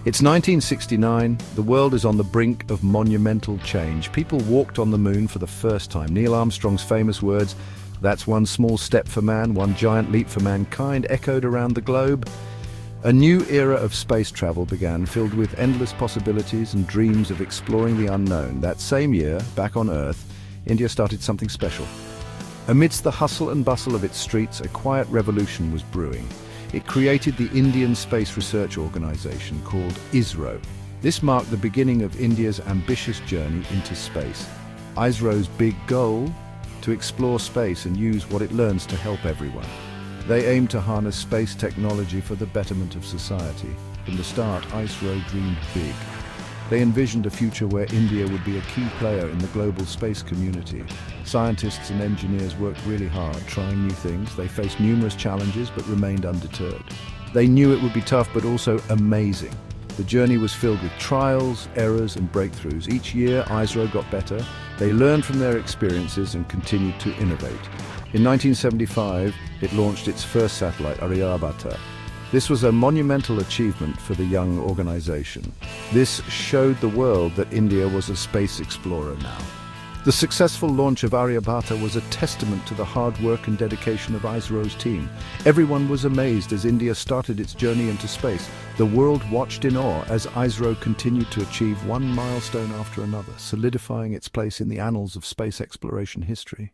It's 1969, the world is on the brink of monumental change. People walked on the moon for the first time. Neil Armstrong's famous words, "That's one small step for man, one giant leap for mankind," echoed around the globe. A new era of space travel began, filled with endless possibilities and dreams of exploring the unknown. That same year, back on Earth, India started something special. Amidst the hustle and bustle of its streets, a quiet revolution was brewing. It created the Indian Space Research Organization, called ISRO. This marked the beginning of India's ambitious journey into space. ISRO's big goal? To explore space and use what it learns to help everyone. They aim to harness space technology for the betterment of society. From the start, ISRO dreamed big. They envisioned a future where India would be a key player in the global space community. Scientists and engineers worked really hard, trying new things. They faced numerous challenges but remained undeterred. They knew it would be tough but also amazing. The journey was filled with trials, errors and breakthroughs. Each year, ISRO got better. They learned from their experiences and continued to innovate. In 1975, it launched its first satellite, Aryabhata. This was a monumental achievement for the young organization. This showed the world that India was a space explorer now. The successful launch of Aryabhata was a testament to the hard work and dedication of ISRO's team. Everyone was amazed as India started its journey into space. The world watched in awe as ISRO continued to achieve one milestone after another, solidifying its place in the annals of space exploration history.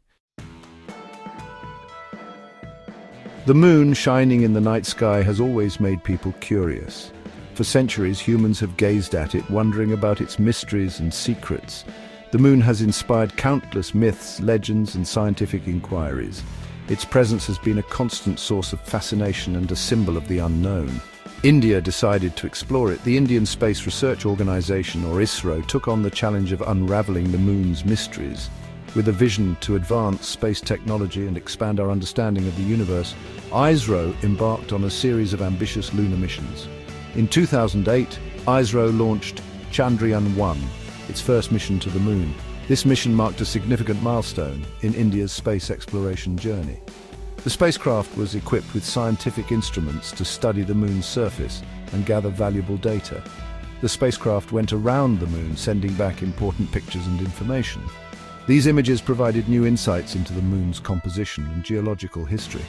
The moon shining in the night sky has always made people curious. For centuries, humans have gazed at it, wondering about its mysteries and secrets. The moon has inspired countless myths, legends, and scientific inquiries. Its presence has been a constant source of fascination and a symbol of the unknown. India decided to explore it. The Indian Space Research Organization, or ISRO, took on the challenge of unraveling the moon's mysteries. With a vision to advance space technology and expand our understanding of the universe, ISRO embarked on a series of ambitious lunar missions. In 2008, ISRO launched Chandrayaan-1, its first mission to the moon. This mission marked a significant milestone in India's space exploration journey. The spacecraft was equipped with scientific instruments to study the moon's surface and gather valuable data. The spacecraft went around the moon, sending back important pictures and information. These images provided new insights into the moon's composition and geological history.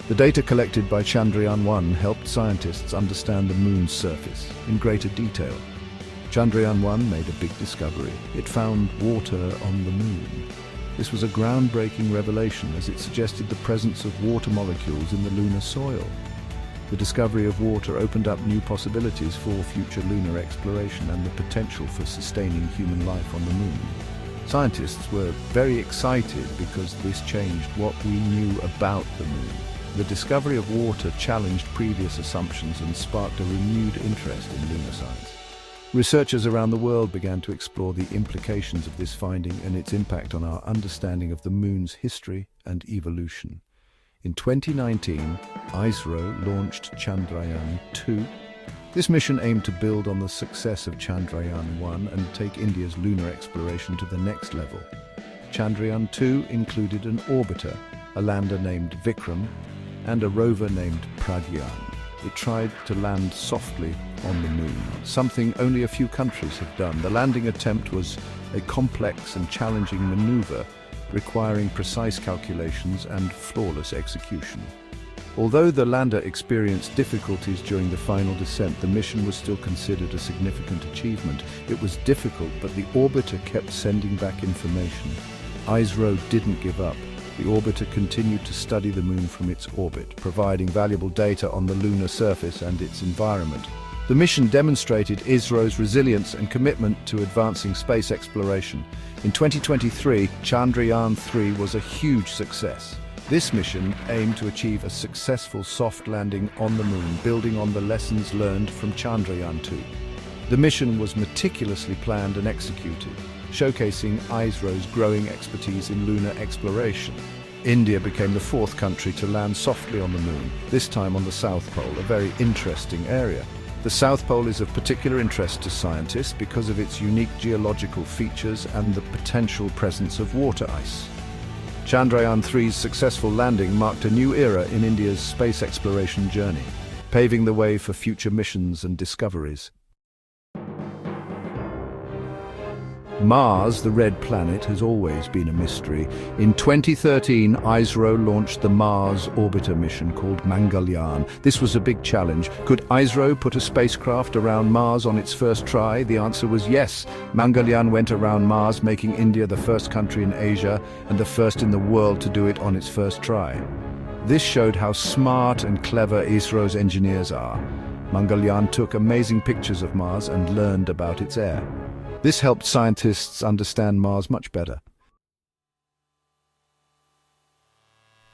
The data collected by Chandrayaan-1 helped scientists understand the moon's surface in greater detail. Chandrayaan-1 made a big discovery. It found water on the moon. This was a groundbreaking revelation as it suggested the presence of water molecules in the lunar soil. The discovery of water opened up new possibilities for future lunar exploration and the potential for sustaining human life on the moon. Scientists were very excited because this changed what we knew about the moon. The discovery of water challenged previous assumptions and sparked a renewed interest in lunar science. Researchers around the world began to explore the implications of this finding and its impact on our understanding of the moon's history and evolution. In 2019, ISRO launched Chandrayaan-2. This mission aimed to build on the success of Chandrayaan-1 and take India's lunar exploration to the next level. Chandrayaan-2 included an orbiter, a lander named Vikram, and a rover named Pragyan. It tried to land softly on the moon, something only a few countries have done. The landing attempt was a complex and challenging maneuver, requiring precise calculations and flawless execution. Although the lander experienced difficulties during the final descent, the mission was still considered a significant achievement. It was difficult, but the orbiter kept sending back information. ISRO didn't give up. The orbiter continued to study the moon from its orbit, providing valuable data on the lunar surface and its environment. The mission demonstrated ISRO's resilience and commitment to advancing space exploration. In 2023, Chandrayaan-3 was a huge success. This mission aimed to achieve a successful soft landing on the moon, building on the lessons learned from Chandrayaan-2. The mission was meticulously planned and executed, showcasing ISRO's growing expertise in lunar exploration. India became the fourth country to land softly on the moon, this time on the South Pole, a very interesting area. The South Pole is of particular interest to scientists because of its unique geological features and the potential presence of water ice. Chandrayaan-3's successful landing marked a new era in India's space exploration journey, paving the way for future missions and discoveries. Mars, the red planet, has always been a mystery. In 2013, ISRO launched the Mars orbiter mission called Mangalyaan. This was a big challenge. Could ISRO put a spacecraft around Mars on its first try? The answer was yes. Mangalyaan went around Mars, making India the first country in Asia and the first in the world to do it on its first try. This showed how smart and clever ISRO's engineers are. Mangalyaan took amazing pictures of Mars and learned about its air. This helped scientists understand Mars much better.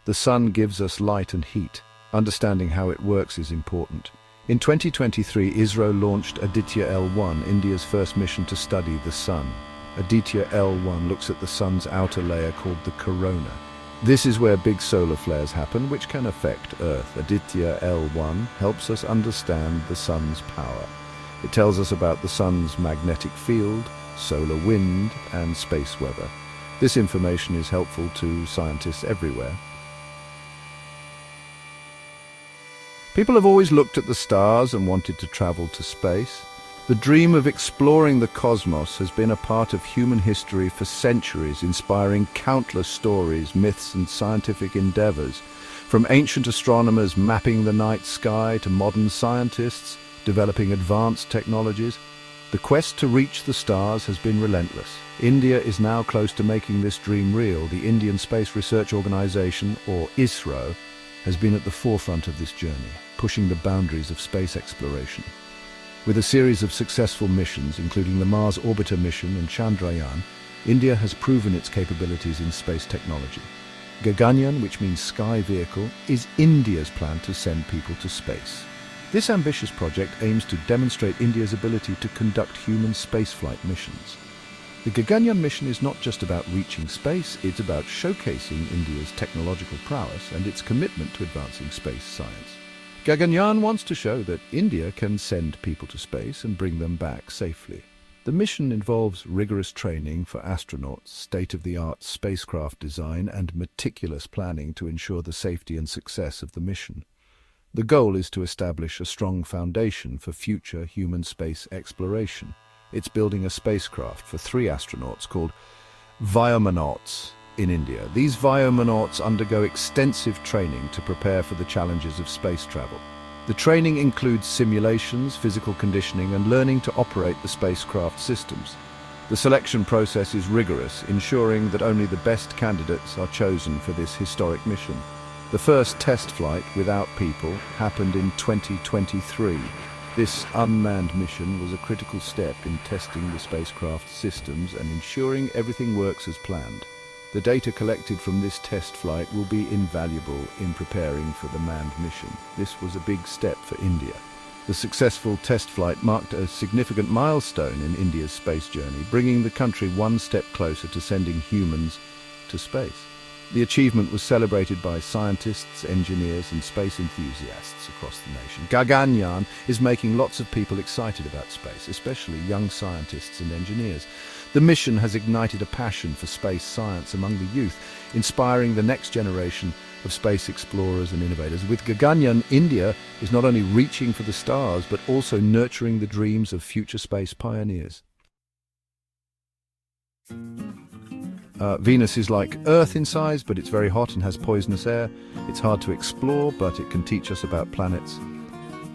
The sun gives us light and heat. Understanding how it works is important. In 2023, ISRO launched Aditya L1, India's first mission to study the sun. Aditya L1 looks at the sun's outer layer called the corona. This is where big solar flares happen, which can affect Earth. Aditya L1 helps us understand the sun's power. It tells us about the sun's magnetic field, solar wind, and space weather. This information is helpful to scientists everywhere. People have always looked at the stars and wanted to travel to space. The dream of exploring the cosmos has been a part of human history for centuries, inspiring countless stories, myths, and scientific endeavors. From ancient astronomers mapping the night sky to modern scientists developing advanced technologies, the quest to reach the stars has been relentless. India is now close to making this dream real. The Indian Space Research Organization, or ISRO, has been at the forefront of this journey, pushing the boundaries of space exploration. With a series of successful missions, including the Mars orbiter mission and Chandrayaan, India has proven its capabilities in space technology. Gaganyaan, which means sky vehicle, is India's plan to send people to space. This ambitious project aims to demonstrate India's ability to conduct human spaceflight missions. The Gaganyaan mission is not just about reaching space, it's about showcasing India's technological prowess and its commitment to advancing space science. Gaganyaan wants to show that India can send people to space and bring them back safely. The mission involves rigorous training for astronauts, state-of-the-art spacecraft design, and meticulous planning to ensure the safety and success of the mission. The goal is to establish a strong foundation for future human space exploration. It's building a spacecraft for 3 astronauts called Vyomanauts in India. These Vyomanauts undergo extensive training to prepare for the challenges of space travel. The training includes simulations, physical conditioning, and learning to operate the spacecraft systems. The selection process is rigorous, ensuring that only the best candidates are chosen for this historic mission. The first test flight without people happened in 2023. This unmanned mission was a critical step in testing the spacecraft systems and ensuring everything works as planned. The data collected from this test flight will be invaluable in preparing for the manned mission. This was a big step for India. The successful test flight marked a significant milestone in India's space journey, bringing the country one step closer to sending humans to space. The achievement was celebrated by scientists, engineers, and space enthusiasts across the nation. Gaganyaan is making lots of people excited about space, especially young scientists and engineers. The mission has ignited a passion for space science among the youth, inspiring the next generation of space explorers and innovators. With Gaganyaan, India is not only reaching for the stars, but also nurturing the dreams of future space pioneers. Venus is like Earth in size, but it's very hot and has poisonous air. It's hard to explore, but it can teach us about planets.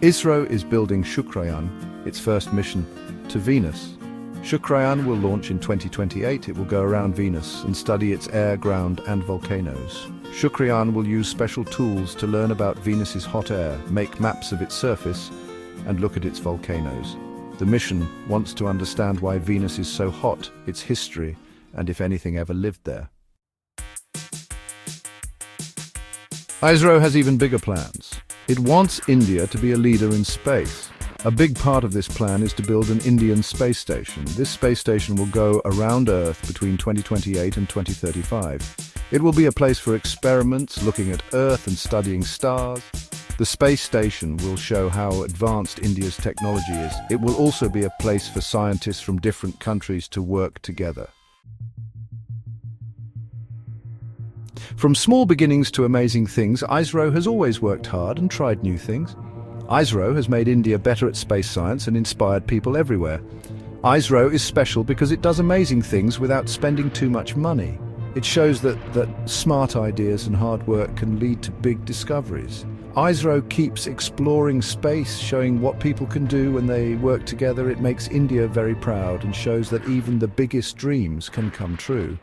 ISRO is building Chandrayaan, its first mission to Venus. Chandrayaan will launch in 2028. It will go around Venus and study its air, ground, and volcanoes. Chandrayaan will use special tools to learn about Venus's hot air, make maps of its surface, and look at its volcanoes. The mission wants to understand why Venus is so hot, its history, and if anything ever lived there. ISRO has even bigger plans. It wants India to be a leader in space. A big part of this plan is to build an Indian space station. This space station will go around Earth between 2028 and 2035. It will be a place for experiments, looking at Earth and studying stars. The space station will show how advanced India's technology is. It will also be a place for scientists from different countries to work together. From small beginnings to amazing things, ISRO has always worked hard and tried new things. ISRO has made India better at space science and inspired people everywhere. ISRO is special because it does amazing things without spending too much money. It shows that smart ideas and hard work can lead to big discoveries. ISRO keeps exploring space, showing what people can do when they work together. It makes India very proud and shows that even the biggest dreams can come true.